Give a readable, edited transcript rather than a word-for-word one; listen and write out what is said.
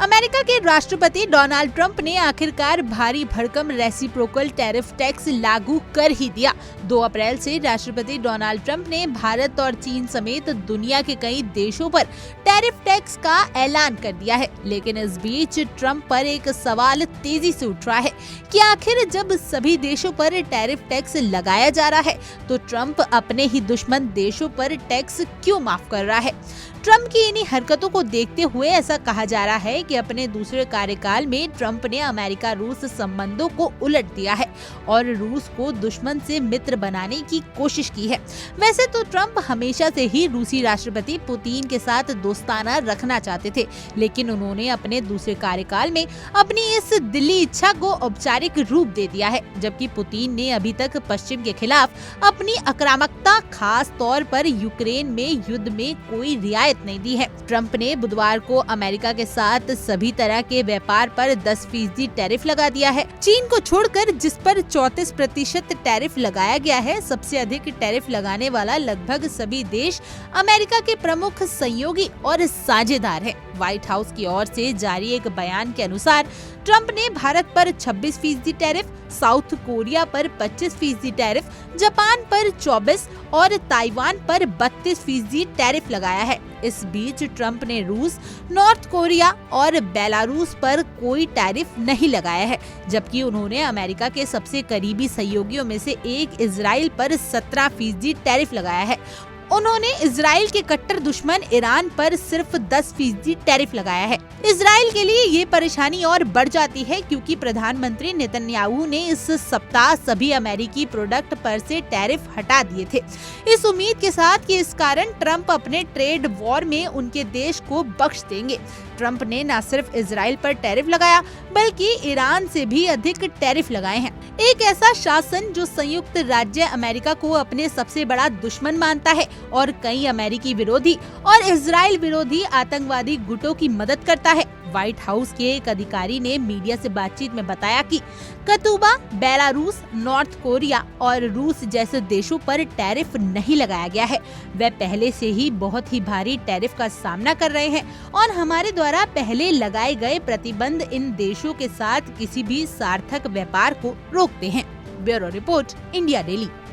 America के राष्ट्रपति Donald Trump ने आखिरकार भारी भरकम रेसिप्रोकल टैरिफ टैक्स लागू कर ही दिया। 2 अप्रैल से राष्ट्रपति डोनाल्ड ट्रंप ने भारत और चीन समेत दुनिया के कई देशों पर टैरिफ टैक्स का ऐलान कर दिया है। लेकिन इस बीच ट्रंप पर एक सवाल तेजी से उठ रहा है कि आखिर जब सभी देशों पर टैरिफ टैक्स लगाया जा रहा है तो ट्रंप अपने ही दुश्मन देशों पर टैक्स क्यों माफ कर रहा है। ट्रंप की इन्हीं हरकतों को देखते हुए ऐसा कहा जा रहा है कि अपने दूसरे कार्यकाल में ट्रंप ने अमेरिका रूस संबंधों को उलट दिया है और रूस को दुश्मन से मित्र बनाने की कोशिश की है। वैसे तो ट्रंप हमेशा से ही रूसी राष्ट्रपति पुतिन के साथ दोस्ताना रखना चाहते थे, लेकिन उन्होंने अपने दूसरे कार्यकाल में अपनी इस दिली इच्छा को औपचारिक रूप दे दिया है, जबकि पुतिन ने अभी तक पश्चिम के खिलाफ अपनी आक्रामकता, खास तौर पर यूक्रेन में युद्ध में कोई रियायत नहीं दी है। ट्रंप ने बुधवार को अमेरिका के साथ सभी तरह के व्यापार पर 10% टैरिफ लगा दिया है। चीन को छोड़कर जिस पर 34% टैरिफ लगाया गया है, सबसे अधिक टैरिफ लगाने वाला लगभग सभी देश अमेरिका के प्रमुख सहयोगी और साझेदार हैं। व्हाइट हाउस की ओर से जारी एक बयान के अनुसार ट्रंप ने भारत पर 26% टैरिफ, साउथ कोरिया पर 25% टैरिफ, जापान पर 24% और ताइवान पर 32% टैरिफ लगाया है। इस बीच ट्रंप ने रूस, नॉर्थ कोरिया और बेलारूस पर कोई टैरिफ नहीं लगाया है, जबकि उन्होंने अमेरिका के सबसे करीबी सहयोगियों में से एक इजराइल पर 17% टैरिफ लगाया है। उन्होंने इजराइल के कट्टर दुश्मन ईरान पर सिर्फ 10% टैरिफ लगाया है। इजराइल के लिए ये परेशानी और बढ़ जाती है क्योंकि प्रधानमंत्री नेतन्याहू ने इस सप्ताह सभी अमेरिकी प्रोडक्ट पर से टैरिफ हटा दिए थे, इस उम्मीद के साथ कि इस कारण ट्रंप अपने ट्रेड वॉर में उनके देश को बख्श देंगे। ट्रंप ने न सिर्फ इजराइल पर टैरिफ लगाया बल्कि ईरान से भी अधिक टैरिफ लगाए हैं। एक ऐसा शासन जो संयुक्त राज्य अमेरिका को अपने सबसे बड़ा दुश्मन मानता है और कई अमेरिकी विरोधी और इजराइल विरोधी आतंकवादी गुटों की मदद करता है। व्हाइट हाउस के एक अधिकारी ने मीडिया से बातचीत में बताया कि क्यूबा, बेलारूस, नॉर्थ कोरिया और रूस जैसे देशों पर टैरिफ नहीं लगाया गया है। वे पहले से ही बहुत ही भारी टैरिफ का सामना कर रहे हैं और हमारे द्वारा पहले लगाए गए प्रतिबंध इन देशों के साथ किसी भी सार्थक व्यापार को रोकते हैं। Bureau report, India daily.